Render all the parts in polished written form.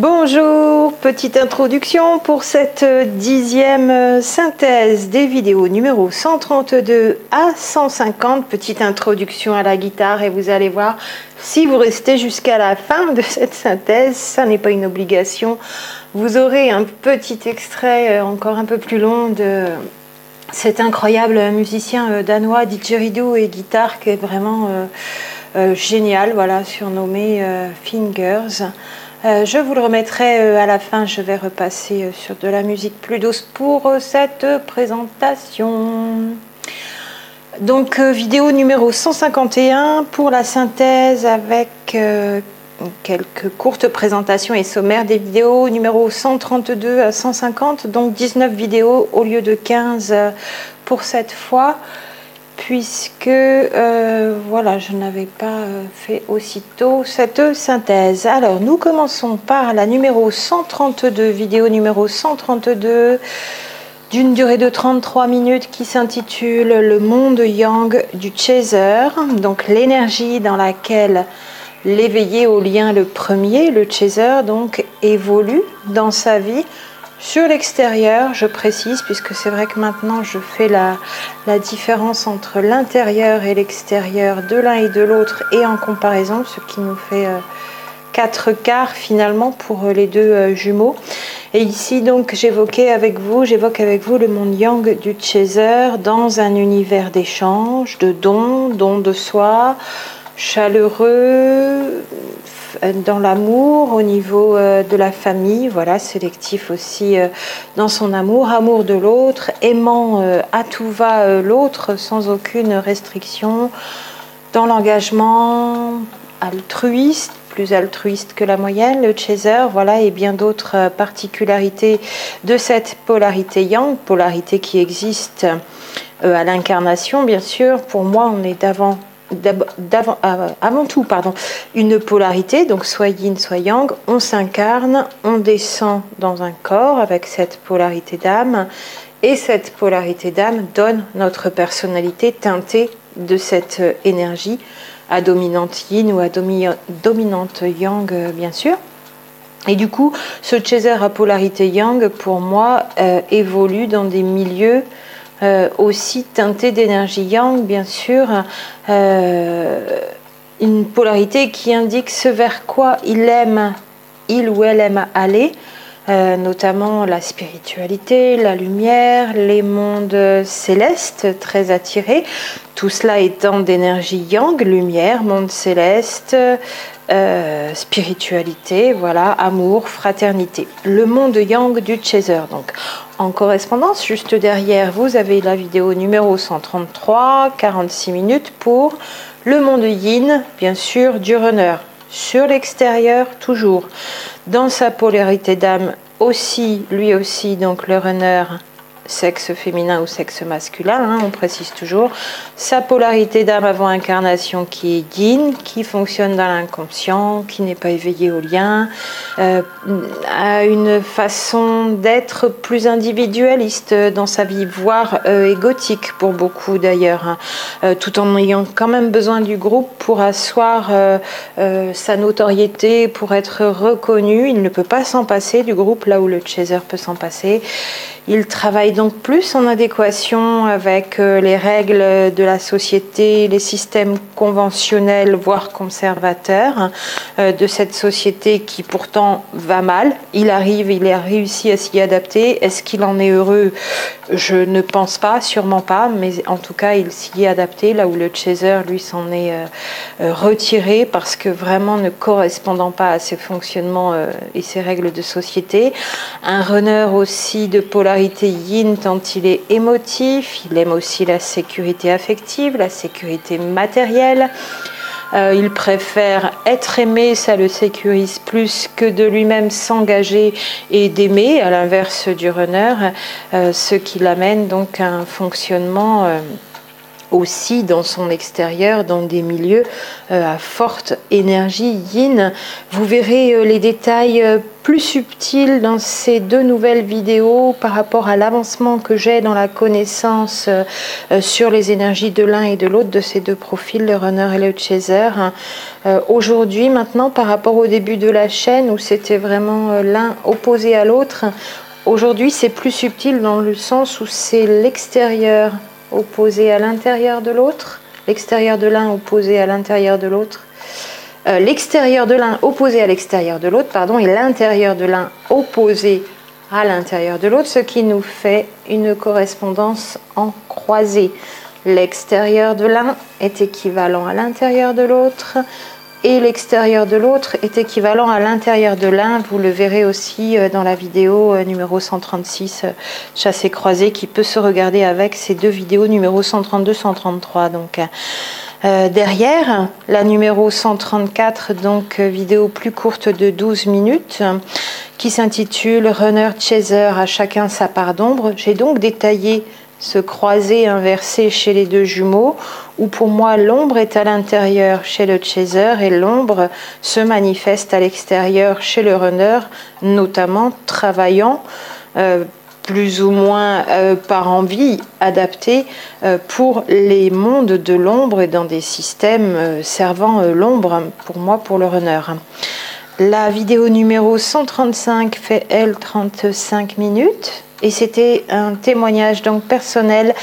Bonjour, petite introduction pour cette 10e synthèse des vidéos numéro 132 à 150. Petite introduction à la guitare et vous allez voir, si vous restez jusqu'à la fin de cette synthèse, ça n'est pas une obligation. Vous aurez un petit extrait encore un peu plus long de cet incroyable musicien danois didgeridoo et guitare qui est vraiment génial, voilà, surnommé Fingers. Je vous le remettrai à la fin, je vais repasser sur de la musique plus douce pour cette présentation. Donc vidéo numéro 151 pour la synthèse avec quelques courtes présentations et sommaires des vidéos numéro 132 à 150, donc 19 vidéos au lieu de 15 pour cette fois. Puisque voilà, je n'avais pas fait aussitôt cette synthèse. Alors, nous commençons par la numéro 132, vidéo numéro 132, d'une durée de 33 minutes qui s'intitule « Le monde yang du chaser », donc l'énergie dans laquelle l'éveillé au lien le premier, le chaser, donc évolue dans sa vie. Sur l'extérieur, je précise, puisque c'est vrai que maintenant je fais la différence entre l'intérieur et l'extérieur de l'un et de l'autre et en comparaison, ce qui nous fait 4 quarts finalement pour les deux jumeaux. Et ici donc j'évoque avec vous le monde yang du chaser dans un univers d'échange, de dons de soi, chaleureux, dans l'amour, au niveau de la famille, voilà, sélectif aussi dans son amour de l'autre, aimant à tout va l'autre sans aucune restriction, dans l'engagement altruiste, plus altruiste que la moyenne, le chaser, voilà, et bien d'autres particularités de cette polarité yang, polarité qui existe à l'incarnation, bien sûr. Pour moi, on est avant tout, une polarité, donc soit yin, soit yang, on s'incarne, on descend dans un corps avec cette polarité d'âme, et cette polarité d'âme donne notre personnalité teintée de cette énergie à dominante yin ou à dominante yang, bien sûr. Et du coup, ce chaser à polarité yang, pour moi, évolue dans des milieux aussi teinté d'énergie yang, bien sûr, une polarité qui indique ce vers quoi il ou elle aime aller, notamment la spiritualité, la lumière, les mondes célestes très attirés, tout cela étant d'énergie yang, lumière, monde céleste, spiritualité, voilà, amour, fraternité. Le monde yang du chaser, donc en correspondance, juste derrière, vous avez la vidéo numéro 133, 46 minutes pour le monde yin, bien sûr, du runner. Sur l'extérieur, toujours. Dans sa polarité d'âme aussi, lui aussi, donc le runner, sexe féminin ou sexe masculin, on précise toujours, sa polarité d'âme avant incarnation qui est yin, qui fonctionne dans l'inconscient, qui n'est pas éveillé au lien, a une façon d'être plus individualiste dans sa vie, voire égotique pour beaucoup d'ailleurs, tout en ayant quand même besoin du groupe pour asseoir sa notoriété, pour être reconnu. Il ne peut pas s'en passer du groupe, là où le chaser peut s'en passer. Il travaille donc plus en adéquation avec les règles de la société, les systèmes conventionnels, voire conservateurs de cette société qui pourtant va mal. Il a réussi à s'y adapter. Est-ce qu'il en est heureux? Je ne pense pas, sûrement pas, mais en tout cas, il s'y est adapté, là où le chaser, lui, s'en est retiré parce que vraiment ne correspondant pas à ses fonctionnements et ses règles de société. Un runner aussi de polarité yin tant il est émotif, il aime aussi la sécurité affective, la sécurité matérielle. Il préfère être aimé, ça le sécurise plus que de lui-même s'engager et d'aimer, à l'inverse du runner, ce qui l'amène donc à un fonctionnement aussi dans son extérieur, dans des milieux à forte énergie yin. Vous verrez les détails plus subtils dans ces deux nouvelles vidéos par rapport à l'avancement que j'ai dans la connaissance sur les énergies de l'un et de l'autre de ces deux profils, le runner et le chaser. Aujourd'hui, maintenant, par rapport au début de la chaîne où c'était vraiment l'un opposé à l'autre, aujourd'hui c'est plus subtil dans le sens où c'est l'extérieur opposé à l'intérieur de l'autre, l'extérieur de l'un opposé à l'intérieur de l'autre, l'extérieur de l'un opposé à l'extérieur de l'autre, pardon, et l'intérieur de l'un opposé à l'intérieur de l'autre, ce qui nous fait une correspondance en croisée. L'extérieur de l'un est équivalent à l'intérieur de l'autre, et l'extérieur de l'autre est équivalent à l'intérieur de l'un. Vous le verrez aussi dans la vidéo numéro 136, chassé croisé, qui peut se regarder avec ces deux vidéos numéro 132-133. Donc derrière, la numéro 134, donc vidéo plus courte de 12 minutes, qui s'intitule Runner Chaser, à chacun sa part d'ombre. J'ai donc détaillé ce croisé inversé chez les deux jumeaux, où pour moi l'ombre est à l'intérieur chez le chaser et l'ombre se manifeste à l'extérieur chez le runner, notamment travaillant plus ou moins par envie adaptée pour les mondes de l'ombre et dans des systèmes servant l'ombre, pour moi, pour le runner. La vidéo numéro 135 fait, elle, 35 minutes. Et c'était un témoignage donc personnel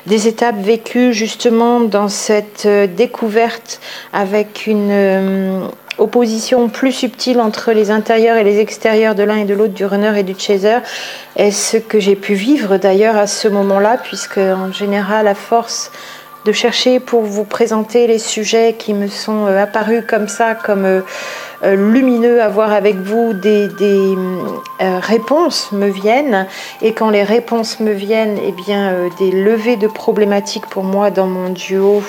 des étapes vécues justement dans cette découverte avec une opposition plus subtile entre les intérieurs et les extérieurs de l'un et de l'autre, du runner et du chaser. Et ce que j'ai pu vivre d'ailleurs à ce moment-là, puisque en général, à force de chercher pour vous présenter les sujets qui me sont apparus comme ça, comme lumineux à voir avec vous, des réponses me viennent, et quand les réponses me viennent, eh bien des levées de problématiques pour moi dans mon duo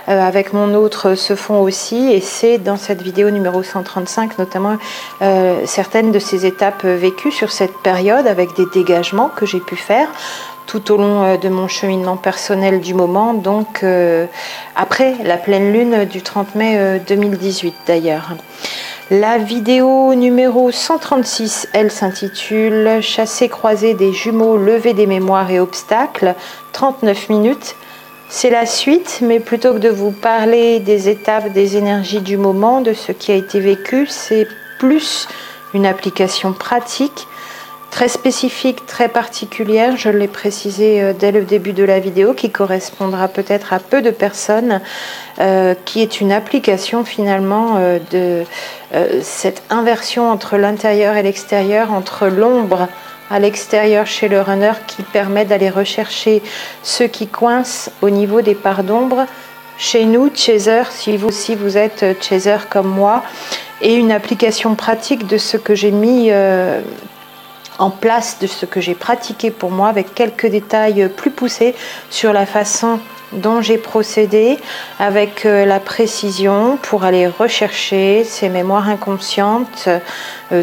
avec mon autre se font aussi, et c'est dans cette vidéo numéro 135 notamment certaines de ces étapes vécues sur cette période avec des dégagements que j'ai pu faire tout au long de mon cheminement personnel du moment, donc après la pleine lune du 30 mai 2018 d'ailleurs. La vidéo numéro 136, elle s'intitule « Chassé croisé des jumeaux, lever des mémoires et obstacles », 39 minutes. C'est la suite, mais plutôt que de vous parler des étapes, des énergies du moment, de ce qui a été vécu, c'est plus une application pratique, très spécifique, très particulière, je l'ai précisé dès le début de la vidéo, qui correspondra peut-être à peu de personnes, qui est une application finalement de cette inversion entre l'intérieur et l'extérieur, entre l'ombre à l'extérieur chez le runner, qui permet d'aller rechercher ceux qui coincent au niveau des parts d'ombre. Chez nous, chaser, si vous aussi vous êtes chaser comme moi, et une application pratique de ce que j'ai mis en place, de ce que j'ai pratiqué pour moi, avec quelques détails plus poussés sur la façon dont j'ai procédé, avec la précision pour aller rechercher ces mémoires inconscientes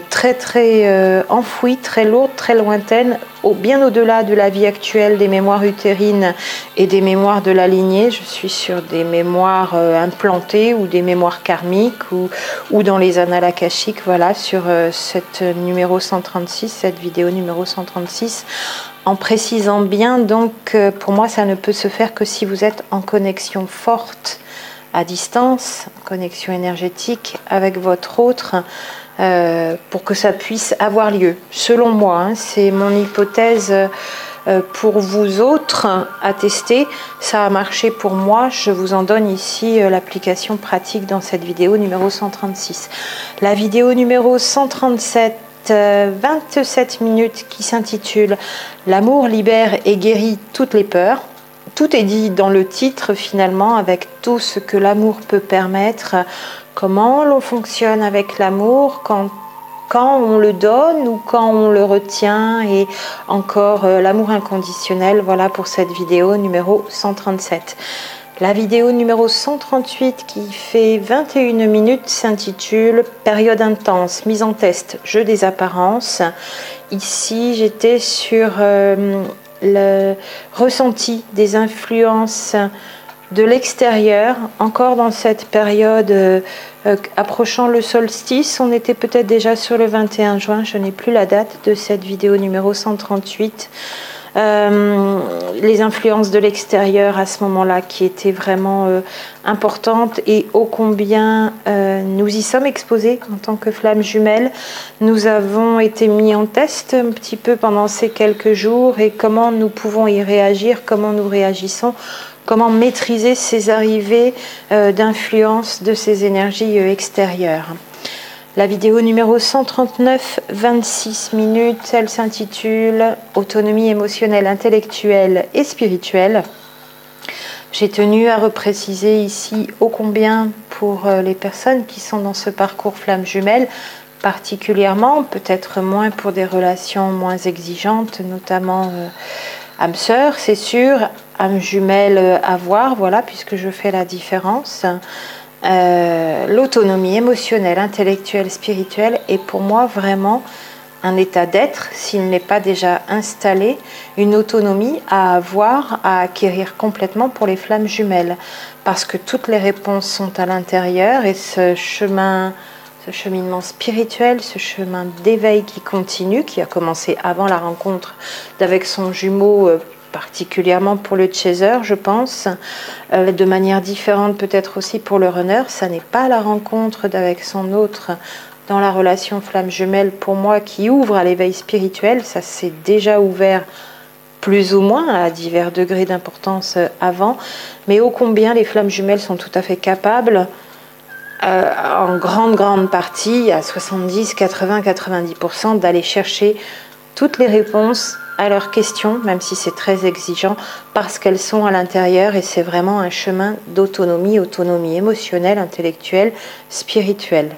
très enfouies, très lourdes, très lointaines, bien au-delà de la vie actuelle, des mémoires utérines et des mémoires de la lignée. Je suis sur des mémoires implantées ou des mémoires karmiques ou dans les annales akashiques, voilà, sur cette numéro 136, cette vidéo numéro 136, en précisant bien donc pour moi ça ne peut se faire que si vous êtes en connexion forte à distance, connexion énergétique avec votre autre, pour que ça puisse avoir lieu. Selon moi, hein, c'est mon hypothèse pour vous autres à tester. Ça a marché pour moi, je vous en donne ici l'application pratique dans cette vidéo numéro 136. La vidéo numéro 137, 27 minutes, qui s'intitule « L'amour libère et guérit toutes les peurs ». Tout est dit dans le titre finalement, avec tout ce que l'amour peut permettre, comment l'on fonctionne avec l'amour, quand on le donne ou quand on le retient, et encore l'amour inconditionnel. Voilà pour cette vidéo numéro 137. La vidéo numéro 138, qui fait 21 minutes, s'intitule « Période intense, mise en test, jeu des apparences ». Ici, j'étais sur le ressenti des influences de l'extérieur, encore dans cette période approchant le solstice. On était peut-être déjà sur le 21 juin, je n'ai plus la date de cette vidéo numéro 138. Les influences de l'extérieur à ce moment-là qui étaient vraiment importantes, et ô combien nous y sommes exposés en tant que flammes jumelles. Nous avons été mis en test un petit peu pendant ces quelques jours, et comment nous pouvons y réagir, comment nous réagissons, comment maîtriser ces arrivées d'influence de ces énergies extérieures. La vidéo numéro 139, 26 minutes, elle s'intitule « Autonomie émotionnelle, intellectuelle et spirituelle ». J'ai tenu à repréciser ici ô combien pour les personnes qui sont dans ce parcours flamme jumelle, particulièrement, peut-être moins pour des relations moins exigeantes, notamment âme sœur, c'est sûr, âme jumelle à voir, voilà, puisque je fais la différence. L'autonomie émotionnelle, intellectuelle, spirituelle est pour moi vraiment un état d'être, s'il n'est pas déjà installé, une autonomie à avoir, à acquérir complètement pour les flammes jumelles, parce que toutes les réponses sont à l'intérieur, et ce cheminement spirituel, ce chemin d'éveil qui continue, qui a commencé avant la rencontre d'avec son jumeau, particulièrement pour le chaser, je pense, de manière différente peut-être aussi pour le runner. Ça n'est pas la rencontre d'avec son autre dans la relation flamme jumelle pour moi qui ouvre à l'éveil spirituel. Ça s'est déjà ouvert plus ou moins à divers degrés d'importance avant, mais ô combien les flammes jumelles sont tout à fait capables, en grande partie, à 70, 80, 90%, d'aller chercher toutes les réponses à leurs questions, même si c'est très exigeant, parce qu'elles sont à l'intérieur, et c'est vraiment un chemin d'autonomie, autonomie émotionnelle, intellectuelle, spirituelle.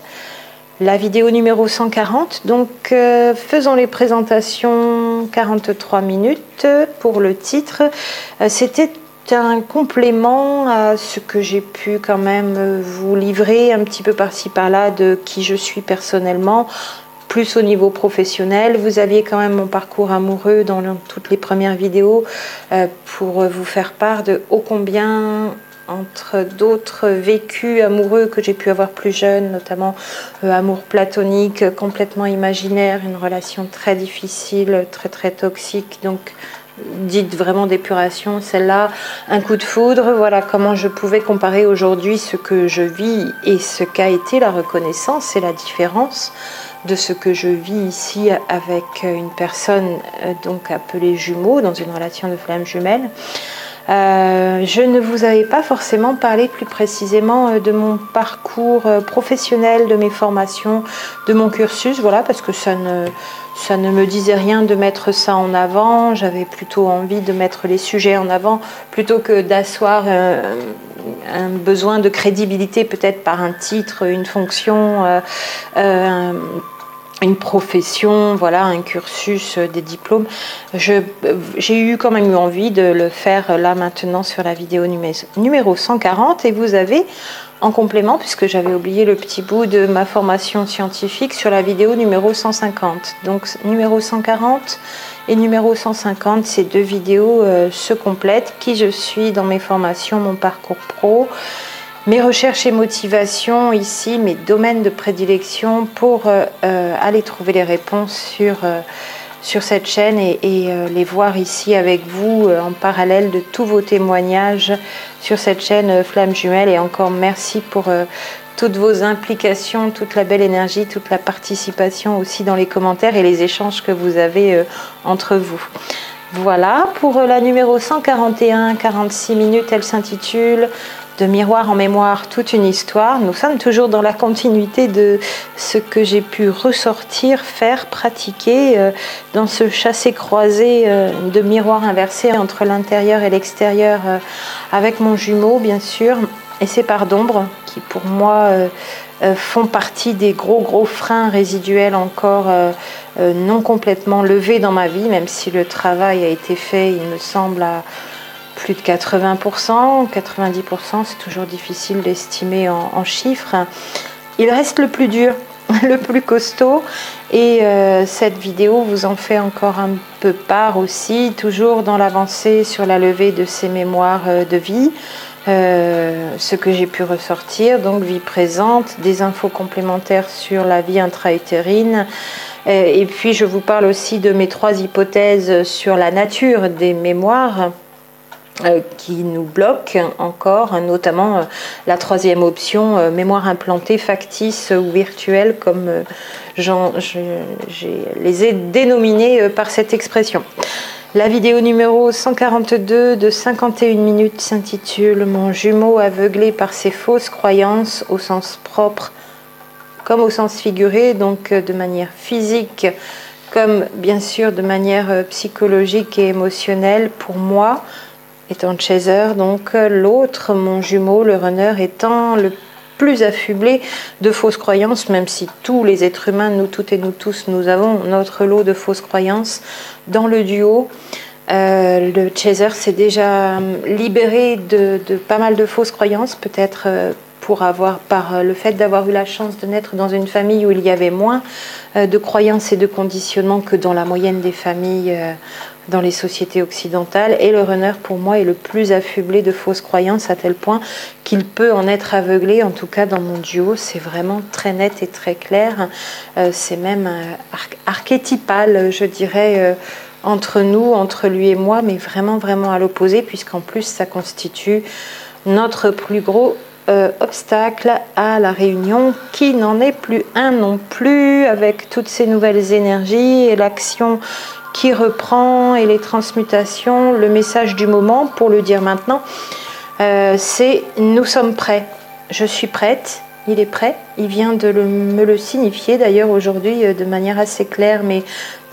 La vidéo numéro 140, donc faisons les présentations, 43 minutes pour le titre. C'était un complément à ce que j'ai pu quand même vous livrer un petit peu par-ci par-là de qui je suis personnellement, plus au niveau professionnel. Vous aviez quand même mon parcours amoureux dans toutes les premières vidéos pour vous faire part de ô combien, entre d'autres vécus amoureux que j'ai pu avoir plus jeune, notamment amour platonique, complètement imaginaire, une relation très difficile, très toxique, donc dite vraiment d'épuration, celle-là, un coup de foudre. Voilà comment je pouvais comparer aujourd'hui ce que je vis et ce qu'a été la reconnaissance et la différence de ce que je vis ici avec une personne donc appelée jumeau dans une relation de flamme jumelle. Je ne vous avais pas forcément parlé plus précisément de mon parcours professionnel, de mes formations, de mon cursus, voilà, parce que ça ne me disait rien de mettre ça en avant. J'avais plutôt envie de mettre les sujets en avant plutôt que d'asseoir un besoin de crédibilité peut-être par un titre, une fonction, une profession, voilà, un cursus, des diplômes. J'ai eu quand même envie de le faire là maintenant sur la vidéo numéro 140, et vous avez en complément, puisque j'avais oublié le petit bout de ma formation scientifique, sur la vidéo numéro 150. Donc numéro 140 et numéro 150, ces deux vidéos se complètent. Qui je suis dans mes formations, mon parcours pro, mes recherches et motivations ici, mes domaines de prédilection pour aller trouver les réponses sur cette chaîne et les voir ici avec vous en parallèle de tous vos témoignages sur cette chaîne Flamme Jumelle. Et encore merci pour toutes vos implications, toute la belle énergie, toute la participation aussi dans les commentaires et les échanges que vous avez entre vous. Voilà, pour la numéro 141, 46 minutes, elle s'intitule « De miroir en mémoire, toute une histoire ». Nous sommes toujours dans la continuité de ce que j'ai pu ressortir, faire, pratiquer dans ce chassé-croisé de miroirs inversés entre l'intérieur et l'extérieur avec mon jumeau, bien sûr, et ses parts d'ombre qui, pour moi, font partie des gros freins résiduels encore non complètement levés dans ma vie, même si le travail a été fait, il me semble, à plus de 80%, 90%, c'est toujours difficile d'estimer en chiffres. Il reste le plus dur, le plus costaud. Et cette vidéo vous en fait encore un peu part aussi, toujours dans l'avancée sur la levée de ces mémoires de vie. Ce que j'ai pu ressortir, donc vie présente, des infos complémentaires sur la vie intra-utérine, et puis je vous parle aussi de mes 3 hypothèses sur la nature des mémoires qui nous bloquent encore, notamment la 3e option, mémoire implantée, factice ou virtuelle, comme je les ai dénominées par cette expression. La vidéo numéro 142 de 51 minutes s'intitule « Mon jumeau aveuglé par ses fausses croyances au sens propre comme au sens figuré », donc de manière physique comme bien sûr de manière psychologique et émotionnelle pour moi, étant chaser, donc l'autre, mon jumeau, le runner, étant le plus affublé de fausses croyances, même si tous les êtres humains, nous toutes et nous tous, nous avons notre lot de fausses croyances. Dans le duo, le chaser s'est déjà libéré de pas mal de fausses croyances, peut-être par le fait d'avoir eu la chance de naître dans une famille où il y avait moins de croyances et de conditionnements que dans la moyenne des familles dans les sociétés occidentales. Et le runner, pour moi, est le plus affublé de fausses croyances, à tel point qu'il peut en être aveuglé. En tout cas, dans mon duo, c'est vraiment très net et très clair. C'est même archétypal, je dirais, entre nous, entre lui et moi, mais vraiment, vraiment à l'opposé, puisqu'en plus, ça constitue notre plus gros obstacle à la réunion, qui n'en est plus un non plus, avec toutes ces nouvelles énergies et l'action qui reprend et les transmutations. Le message du moment, pour le dire maintenant, c'est « nous sommes prêts ». Je suis prête, il est prêt, il vient de me le signifier d'ailleurs aujourd'hui de manière assez claire, mais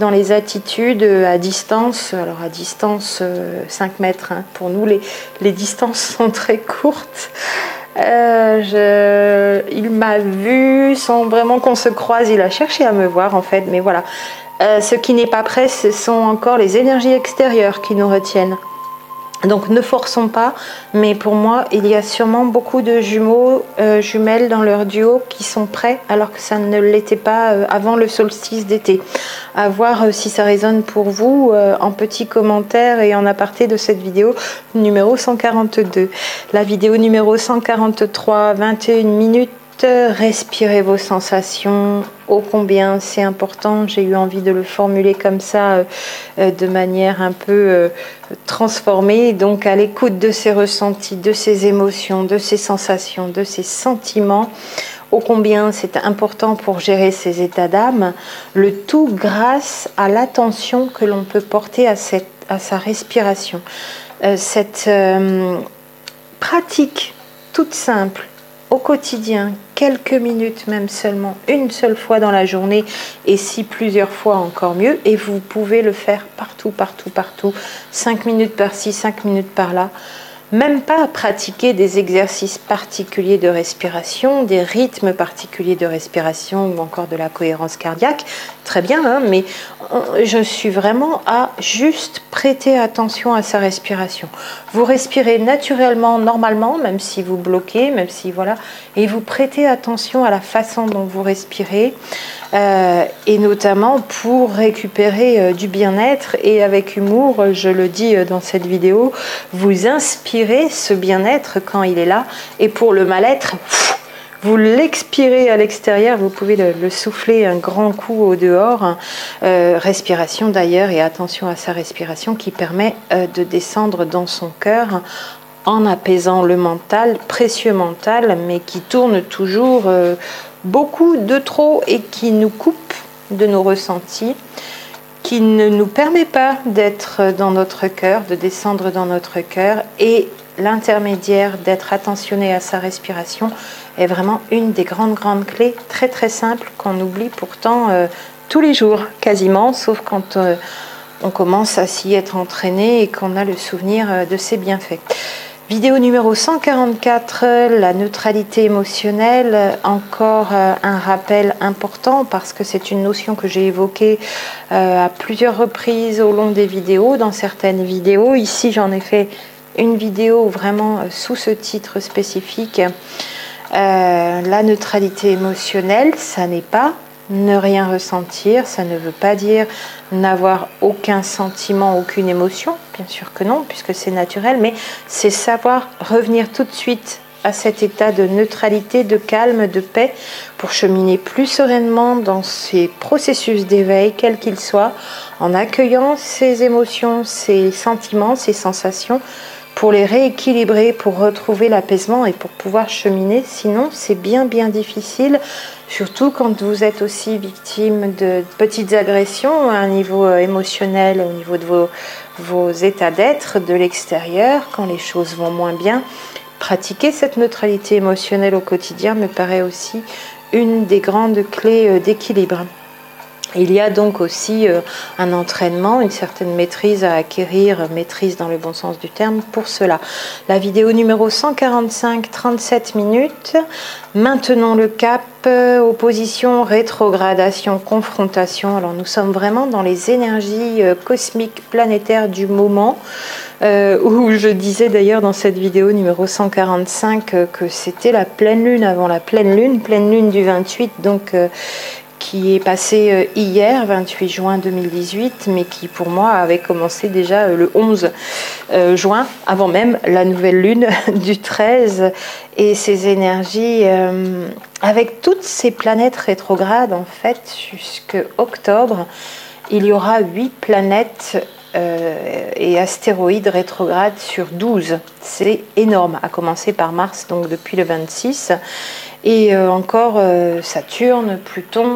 dans les attitudes à distance. Alors à distance 5 mètres, hein. Pour nous les distances sont très courtes. Il m'a vu sans vraiment qu'on se croise, il a cherché à me voir en fait, mais voilà. Ce qui n'est pas prêt, ce sont encore les énergies extérieures qui nous retiennent. Donc ne forçons pas, mais pour moi, il y a sûrement beaucoup de jumeaux, jumelles dans leur duo qui sont prêts, alors que ça ne l'était pas avant le solstice d'été. À voir si ça résonne pour vous en petits commentaires et en aparté de cette vidéo numéro 142. La vidéo numéro 143, 21 minutes. Respirez vos sensations, ô combien c'est important. J'ai eu envie de le formuler comme ça, de manière un peu transformée. Donc à l'écoute de ces ressentis, de ces émotions, de ces sensations, de ces sentiments, ô combien c'est important pour gérer ces états d'âme. Le tout grâce à l'attention que l'on peut porter à sa respiration. Cette pratique toute simple, au quotidien, quelques minutes même seulement, une seule fois dans la journée, et si plusieurs fois encore mieux, et vous pouvez le faire partout, partout, partout, 5 minutes par-ci, 5 minutes par-là. Même pas pratiquer des exercices particuliers de respiration, des rythmes particuliers de respiration ou encore de la cohérence cardiaque, très bien, hein, mais je suis vraiment à juste prêter attention à sa respiration. Vous respirez naturellement, normalement, même si vous bloquez, même si voilà, et vous prêtez attention à la façon dont vous respirez, et notamment pour récupérer du bien-être, et avec humour, je le dis dans cette vidéo, vous inspirez ce bien-être quand il est là, et pour le mal-être, vous l'expirez à l'extérieur, vous pouvez le souffler un grand coup au dehors. Respiration d'ailleurs, et attention à sa respiration qui permet de descendre dans son cœur en apaisant le mental, précieux mental, mais qui tourne toujours beaucoup de trop et qui nous coupe de nos ressentis, qui ne nous permet pas d'être dans notre cœur, de descendre dans notre cœur, et l'intermédiaire d'être attentionné à sa respiration est vraiment une des grandes clés, très très simples, qu'on oublie pourtant tous les jours quasiment, sauf quand on commence à s'y être entraîné et qu'on a le souvenir de ses bienfaits. Vidéo numéro 144, la neutralité émotionnelle, encore un rappel important parce que c'est une notion que j'ai évoquée à plusieurs reprises au long des vidéos, dans certaines vidéos. Ici j'en ai fait une vidéo vraiment sous ce titre spécifique. La neutralité émotionnelle, ça n'est pas ne rien ressentir, ça ne veut pas dire n'avoir aucun sentiment, aucune émotion, bien sûr que non, puisque c'est naturel, mais c'est savoir revenir tout de suite à cet état de neutralité, de calme, de paix, pour cheminer plus sereinement dans ces processus d'éveil, quels qu'ils soient, en accueillant ces émotions, ces sentiments, ces sensations, pour les rééquilibrer, pour retrouver l'apaisement et pour pouvoir cheminer. Sinon, c'est bien difficile, surtout quand vous êtes aussi victime de petites agressions à un niveau émotionnel, au niveau de vos états d'être de l'extérieur, quand les choses vont moins bien. Pratiquer cette neutralité émotionnelle au quotidien me paraît aussi une des grandes clés d'équilibre. Il y a donc aussi un entraînement, une certaine maîtrise à acquérir, maîtrise dans le bon sens du terme, pour cela. La vidéo numéro 145, 37 minutes. Maintenons le cap, opposition, rétrogradation, confrontation. Alors nous sommes vraiment dans les énergies cosmiques, planétaires du moment, où je disais d'ailleurs dans cette vidéo numéro 145 que c'était la pleine lune avant la pleine lune du 28, donc qui est passé hier, 28 juin 2018, mais qui pour moi avait commencé déjà le 11 juin, avant même la nouvelle lune du 13, et ces énergies, avec toutes ces planètes rétrogrades, en fait, jusqu'à octobre, il y aura 8 planètes et astéroïdes rétrogrades sur 12. C'est énorme, à commencer par Mars, donc depuis le 26. Et encore Saturne, Pluton,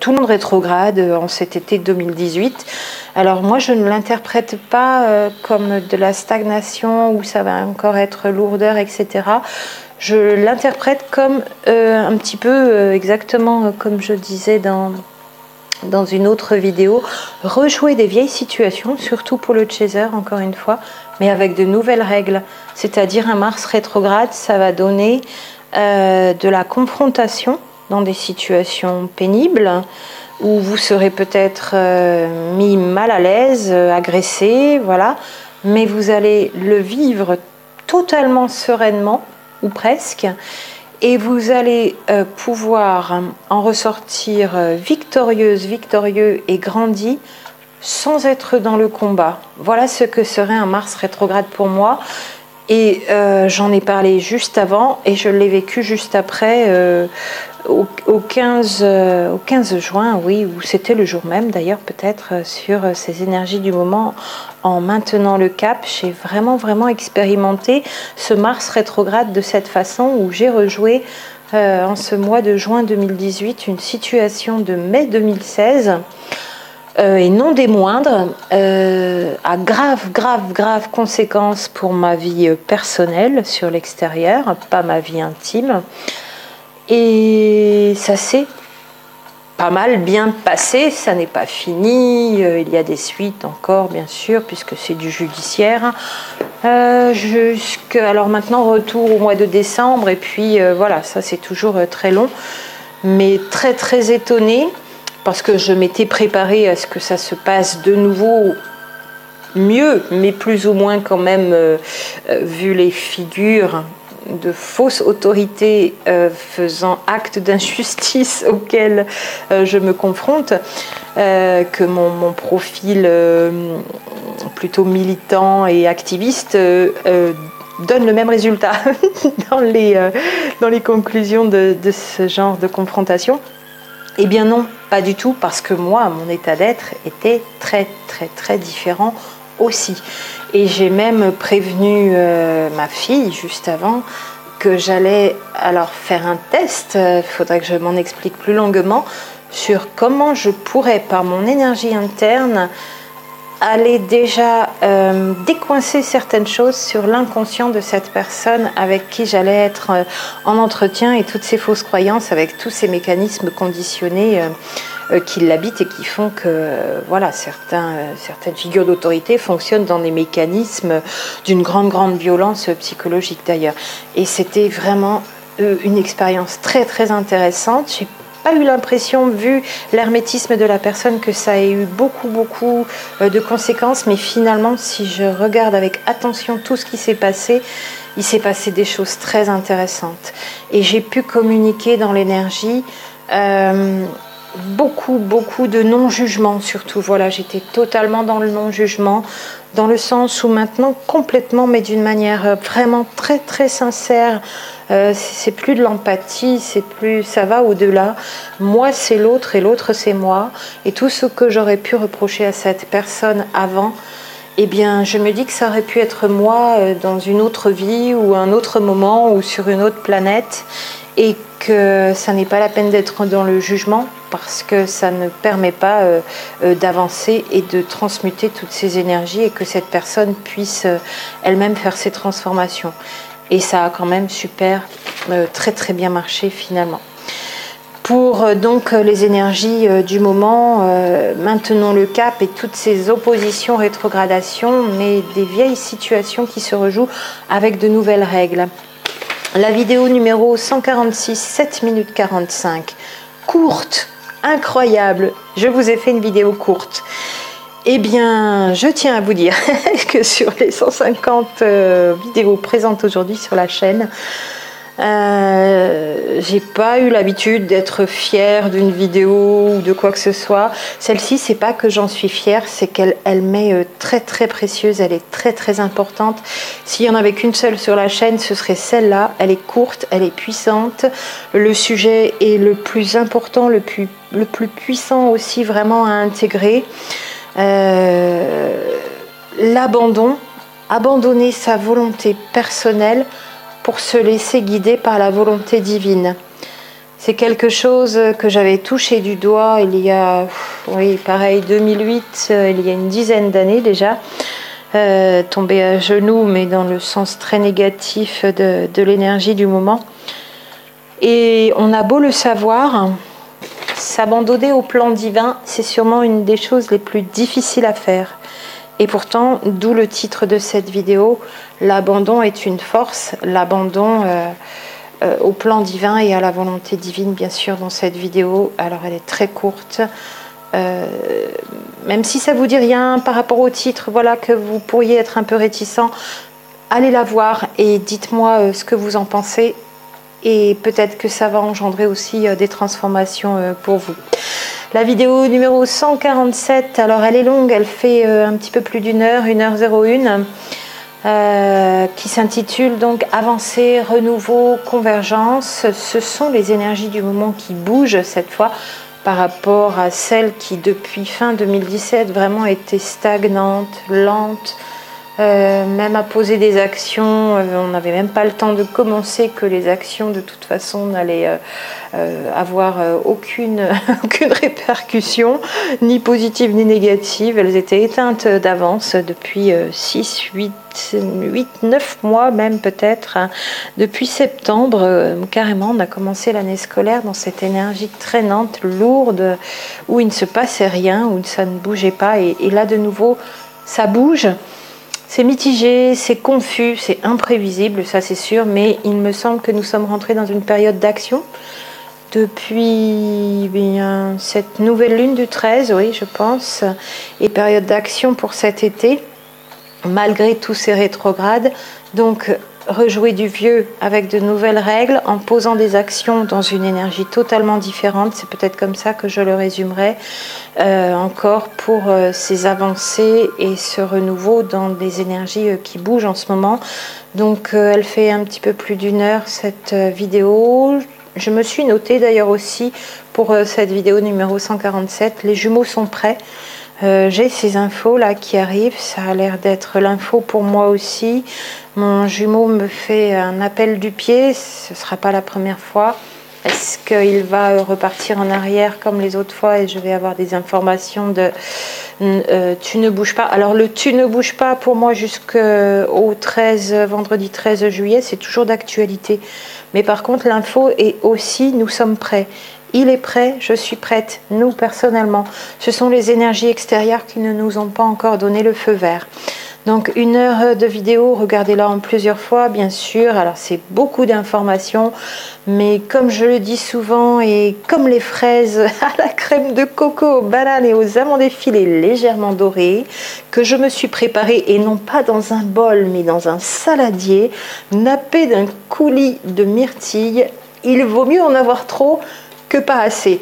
tout le monde rétrograde en cet été 2018. Alors moi je ne l'interprète pas comme de la stagnation où ça va encore être lourdeur, etc. Je l'interprète comme un petit peu exactement comme je disais dans une autre vidéo, rejouer des vieilles situations, surtout pour le chaser, encore une fois, mais avec de nouvelles règles. C'est-à-dire un Mars rétrograde, ça va donner de la confrontation dans des situations pénibles où vous serez peut-être mis mal à l'aise, agressé, voilà, mais vous allez le vivre totalement sereinement, ou presque, et vous allez pouvoir en ressortir victorieux et grandi sans être dans le combat. Voilà ce que serait un Mars rétrograde pour moi. Et j'en ai parlé juste avant et je l'ai vécu juste après, au 15 juin, oui, ou c'était le jour même d'ailleurs peut-être, sur ces énergies du moment. En maintenant le cap, j'ai vraiment expérimenté ce Mars rétrograde de cette façon, où j'ai rejoué en ce mois de juin 2018 une situation de mai 2016. Et non des moindres, à grave conséquences pour ma vie personnelle sur l'extérieur, pas ma vie intime. Et ça s'est pas mal bien passé, ça n'est pas fini, il y a des suites encore bien sûr, puisque c'est du judiciaire. Alors maintenant, retour au mois de décembre, et puis voilà, ça c'est toujours très long, mais très étonnée. Parce que je m'étais préparée à ce que ça se passe de nouveau mieux, mais plus ou moins quand même, vu les figures de fausses autorités faisant acte d'injustice auxquelles je me confronte, que mon profil plutôt militant et activiste donne le même résultat dans les conclusions de ce genre de confrontation. Eh bien non, pas du tout, parce que moi, mon état d'être était très différent aussi. Et j'ai même prévenu ma fille juste avant que j'allais alors faire un test, il faudrait que je m'en explique plus longuement, sur comment je pourrais, par mon énergie interne, aller déjà décoincer certaines choses sur l'inconscient de cette personne avec qui j'allais être en entretien, et toutes ces fausses croyances avec tous ces mécanismes conditionnés qui l'habitent et qui font que voilà, certaines figures d'autorité fonctionnent dans des mécanismes d'une grande violence psychologique d'ailleurs. Et c'était vraiment une expérience très intéressante. J'ai pas eu l'impression, vu l'hermétisme de la personne, que ça ait eu beaucoup de conséquences, mais finalement, si je regarde avec attention tout ce qui s'est passé, il s'est passé des choses très intéressantes. Et j'ai pu communiquer dans l'énergie beaucoup de non-jugement surtout. Voilà, j'étais totalement dans le non-jugement, dans le sens où maintenant complètement, mais d'une manière vraiment très sincère. C'est plus de l'empathie, c'est plus, ça va au-delà. Moi c'est l'autre et l'autre c'est moi. Et tout ce que j'aurais pu reprocher à cette personne avant, eh bien je me dis que ça aurait pu être moi dans une autre vie ou un autre moment ou sur une autre planète, et que ça n'est pas la peine d'être dans le jugement parce que ça ne permet pas d'avancer et de transmuter toutes ces énergies, et que cette personne puisse elle-même faire ses transformations. Et ça a quand même très bien marché finalement. Pour donc les énergies du moment, maintenons le cap, et toutes ces oppositions, rétrogradations, mais des vieilles situations qui se rejouent avec de nouvelles règles. La vidéo numéro 146, 7 minutes 45, courte, incroyable, je vous ai fait une vidéo courte. Eh bien, je tiens à vous dire que sur les 150 vidéos présentes aujourd'hui sur la chaîne, j'ai pas eu l'habitude d'être fière d'une vidéo ou de quoi que ce soit. Celle-ci, c'est pas que j'en suis fière, c'est qu'elle m'est très précieuse, elle est très importante. S'il y en avait qu'une seule sur la chaîne, ce serait celle-là. Elle est courte, elle est puissante, le sujet est le plus important, le plus puissant aussi vraiment à intégrer. L'abandon, abandonner sa volonté personnelle pour se laisser guider par la volonté divine. C'est quelque chose que j'avais touché du doigt il y a, oui, pareil, 2008, il y a une dizaine d'années déjà, tombé à genoux, mais dans le sens très négatif de l'énergie du moment. Et on a beau le savoir, s'abandonner au plan divin, c'est sûrement une des choses les plus difficiles à faire. Et pourtant, d'où le titre de cette vidéo, l'abandon est une force, l'abandon au plan divin et à la volonté divine, bien sûr, dans cette vidéo. Alors, elle est très courte. Même si ça vous dit rien par rapport au titre, voilà, que vous pourriez être un peu réticent, allez la voir et dites-moi ce que vous en pensez. Et peut-être que ça va engendrer aussi des transformations pour vous. La vidéo numéro 147, alors elle est longue, elle fait un petit peu plus d'une heure, 1h01, qui s'intitule donc Avancée, renouveau, convergence. Ce sont les énergies du moment qui bougent cette fois par rapport à celles qui depuis fin 2017 vraiment étaient stagnantes, lentes, même à poser des actions, on n'avait même pas le temps de commencer que les actions de toute façon n'allaient avoir aucune répercussion, ni positive ni négative. Elles étaient éteintes d'avance depuis 6, 8, 9 mois même peut-être, hein. Depuis septembre, carrément, on a commencé l'année scolaire dans cette énergie traînante, lourde, où il ne se passait rien, où ça ne bougeait pas, et là de nouveau ça bouge. C'est mitigé, c'est confus, c'est imprévisible, ça c'est sûr, mais il me semble que nous sommes rentrés dans une période d'action depuis cette nouvelle lune du 13, oui je pense, et période d'action pour cet été, malgré tous ces rétrogrades. Donc rejouer du vieux avec de nouvelles règles, en posant des actions dans une énergie totalement différente, c'est peut-être comme ça que je le résumerai, encore pour ces avancées et ce renouveau dans des énergies qui bougent en ce moment. Donc elle fait un petit peu plus d'une heure cette vidéo. Je me suis notée d'ailleurs aussi pour cette vidéo numéro 147, les jumeaux sont prêts. J'ai ces infos là qui arrivent, ça a l'air d'être l'info pour moi aussi. Mon jumeau me fait un appel du pied, ce ne sera pas la première fois. Est-ce qu'il va repartir en arrière comme les autres fois et je vais avoir des informations de tu ne bouges pas. Alors le tu ne bouges pas pour moi jusqu'au vendredi 13 juillet, c'est toujours d'actualité. Mais par contre l'info est aussi nous sommes prêts. Il est prêt, je suis prête, nous personnellement. Ce sont les énergies extérieures qui ne nous ont pas encore donné le feu vert. Donc 1 heure de vidéo, regardez-la en plusieurs fois, bien sûr. Alors c'est beaucoup d'informations, mais comme je le dis souvent, et comme les fraises à la crème de coco, aux bananes et aux amandes effilées légèrement dorées, que je me suis préparée, et non pas dans un bol, mais dans un saladier, nappé d'un coulis de myrtille. Il vaut mieux en avoir trop que pas assez.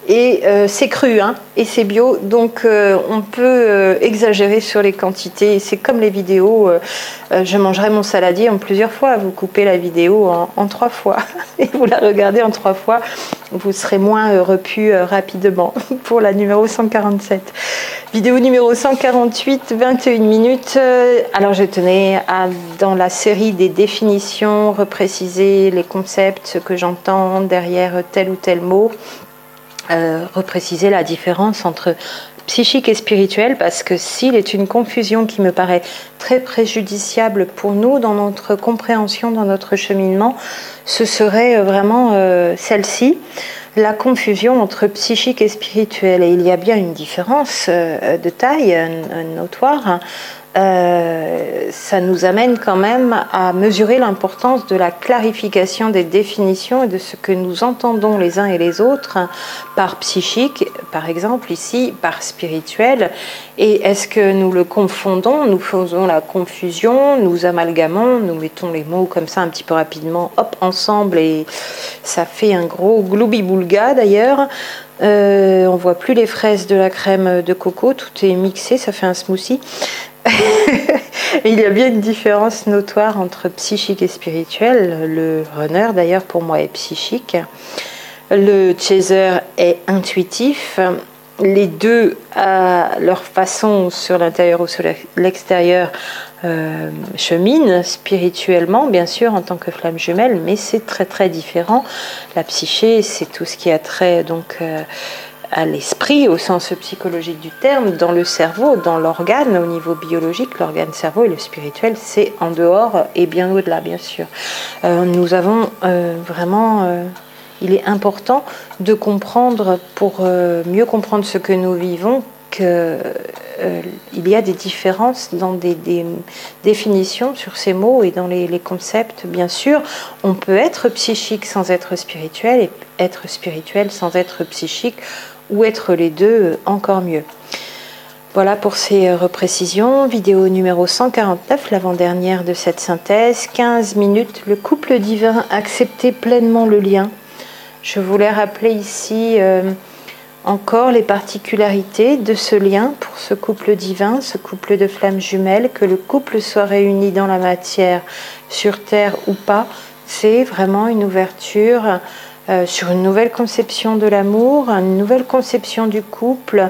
Et c'est cru, hein, et c'est bio, donc on peut exagérer sur les quantités. C'est comme les vidéos, je mangerai mon saladier en plusieurs fois. Vous coupez la vidéo en 3 fois et vous la regardez en 3 fois. Vous serez moins repu rapidement pour la numéro 147. Vidéo numéro 148, 21 minutes. Alors je tenais à, dans la série des définitions, repréciser les concepts, ce que j'entends derrière tel ou tel mot. Repréciser la différence entre psychique et spirituel, parce que s'il est une confusion qui me paraît très préjudiciable pour nous dans notre compréhension, dans notre cheminement, ce serait vraiment celle-ci, la confusion entre psychique et spirituel. Et il y a bien une différence de taille notoire. Ça nous amène quand même à mesurer l'importance de la clarification des définitions et de ce que nous entendons les uns et les autres par psychique, par exemple ici par spirituel. Et est-ce que nous le confondons, nous faisons la confusion, nous amalgamons, nous mettons les mots comme ça un petit peu rapidement, hop, ensemble, et ça fait un gros gloubi-boulga d'ailleurs. On voit plus les fraises de la crème de coco, tout est mixé, ça fait un smoothie. Il y a bien une différence notoire entre psychique et spirituel. Le runner d'ailleurs pour moi est psychique, le chaser est intuitif. Les deux à leur façon, sur l'intérieur ou sur l'extérieur, cheminent spirituellement bien sûr en tant que flamme jumelle, mais c'est très très différent. La psyché, c'est tout ce qui a trait donc à l'esprit au sens psychologique du terme, dans le cerveau, dans l'organe au niveau biologique, l'organe cerveau, et le spirituel c'est en dehors et bien au-delà bien sûr. Nous avons vraiment il est important de comprendre, pour mieux comprendre ce que nous vivons, qu'il y a des différences dans des définitions sur ces mots et dans les concepts. Bien sûr, on peut être psychique sans être spirituel, et être spirituel sans être psychique, ou être les deux, encore mieux. Voilà pour ces reprécisions. Vidéo numéro 149, l'avant-dernière de cette synthèse. 15 minutes, le couple divin, accepter pleinement le lien. Je voulais rappeler ici encore les particularités de ce lien pour ce couple divin, ce couple de flammes jumelles, que le couple soit réuni dans la matière, sur terre ou pas, c'est vraiment une ouverture sur une nouvelle conception de l'amour, une nouvelle conception du couple,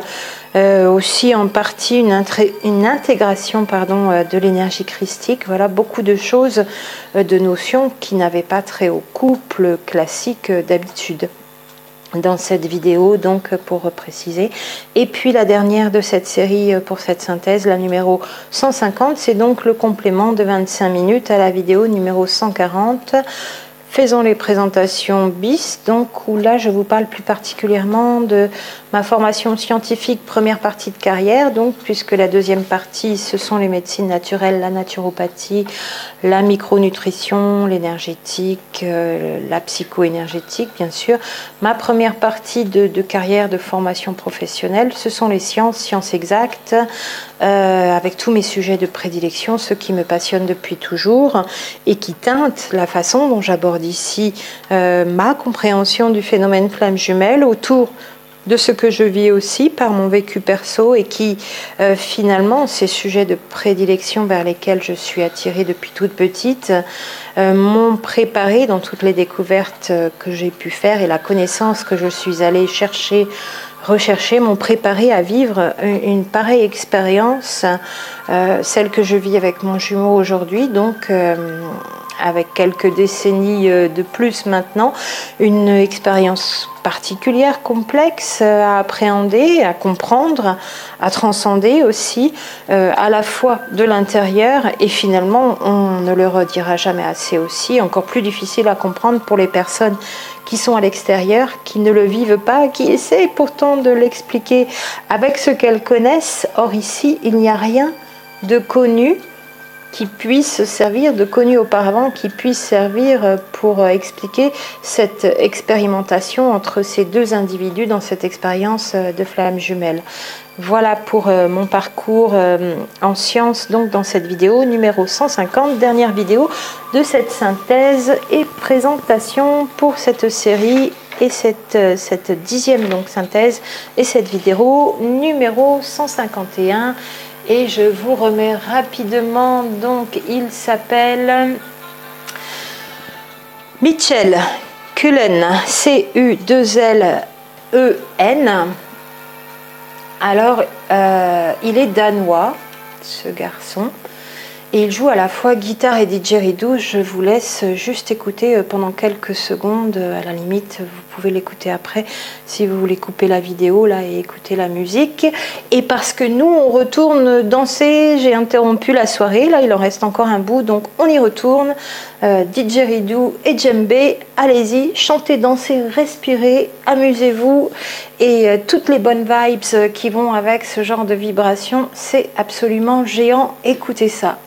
aussi en partie une intégration de l'énergie christique. Voilà beaucoup de choses, de notions qui n'avaient pas trait au couple classique d'habitude dans cette vidéo, donc pour préciser. Et puis la dernière de cette série pour cette synthèse, la numéro 150, c'est donc le complément de 25 minutes à la vidéo numéro 140. Faisons les présentations bis, donc où là je vous parle plus particulièrement de ma formation scientifique, première partie de carrière, donc puisque la deuxième partie ce sont les médecines naturelles, la naturopathie, la micronutrition, l'énergétique, la psycho-énergétique bien sûr. Ma première partie de carrière, de formation professionnelle, ce sont les sciences exactes, avec tous mes sujets de prédilection, ceux qui me passionnent depuis toujours et qui teintent la façon dont j'aborde ici ma compréhension du phénomène flamme jumelle autour de ce que je vis aussi par mon vécu perso, et qui finalement, ces sujets de prédilection vers lesquels je suis attirée depuis toute petite, m'ont préparé dans toutes les découvertes que j'ai pu faire et la connaissance que je suis allée rechercher, m'ont préparé à vivre une pareille expérience, celle que je vis avec mon jumeau aujourd'hui, donc avec quelques décennies de plus maintenant, une expérience particulière, complexe à appréhender, à comprendre, à transcender aussi, à la fois de l'intérieur, et finalement, on ne le redira jamais assez aussi, encore plus difficile à comprendre pour les personnes qui sont à l'extérieur, qui ne le vivent pas, qui essaient pourtant de l'expliquer avec ce qu'elles connaissent. Or ici, il n'y a rien de connus qui puissent servir, de connus auparavant, qui puissent servir pour expliquer cette expérimentation entre ces deux individus dans cette expérience de flammes jumelles. Voilà pour mon parcours en sciences donc dans cette vidéo numéro 150, dernière vidéo de cette synthèse et présentation pour cette série et cette 10e donc synthèse et cette vidéo numéro 151. Et je vous remets rapidement, donc il s'appelle Mitchell Cullen, C-U-2-L-E-N. Alors, il est danois, ce garçon, et il joue à la fois guitare et didgeridoo. Je vous laisse juste écouter pendant quelques secondes, à la limite, vous pouvez l'écouter après si vous voulez couper la vidéo là et écouter la musique. Et parce que nous, on retourne danser, j'ai interrompu la soirée, là il en reste encore un bout, donc on y retourne. Didgeridoo et djembé, allez-y, chantez, dansez, respirez, amusez-vous et toutes les bonnes vibes qui vont avec ce genre de vibration, c'est absolument géant, écoutez ça.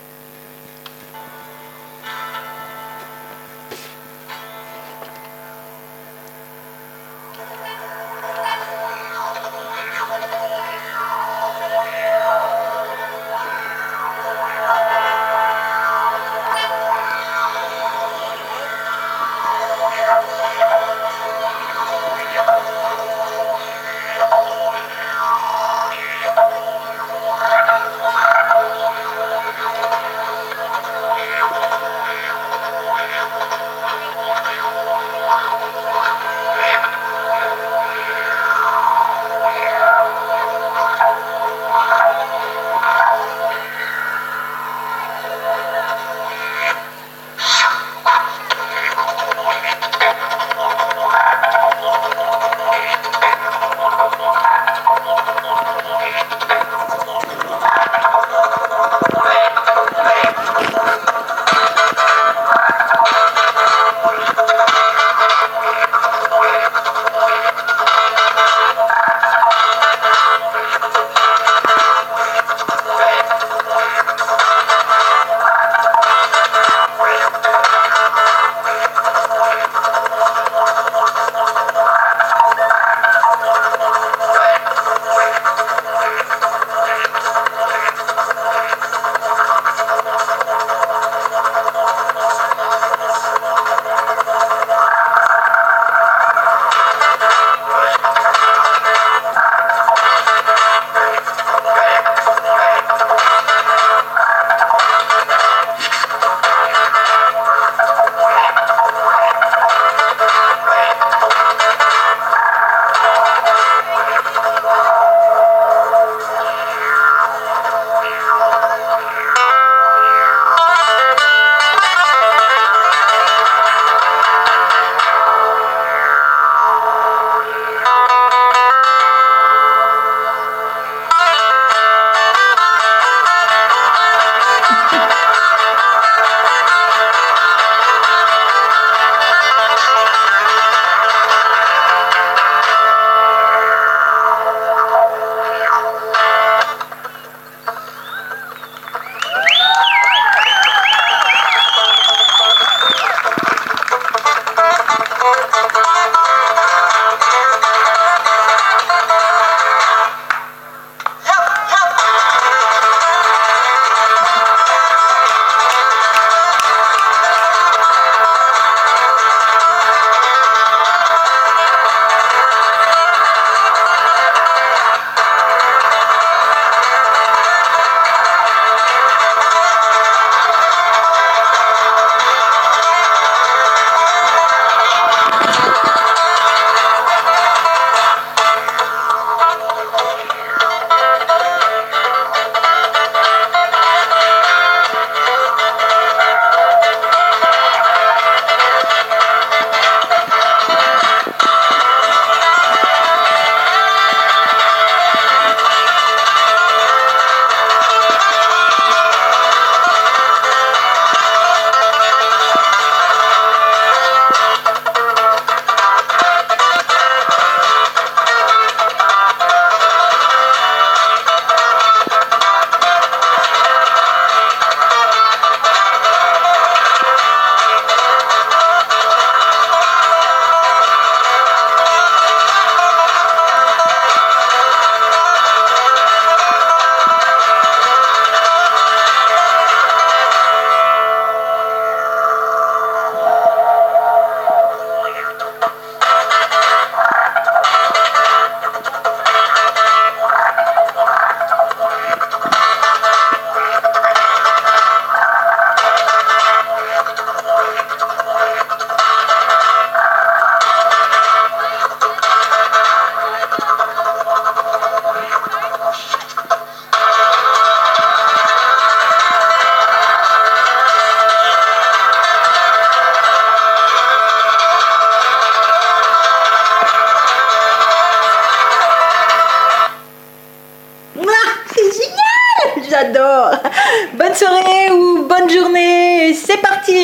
J'adore. Bonne soirée ou bonne journée. C'est parti.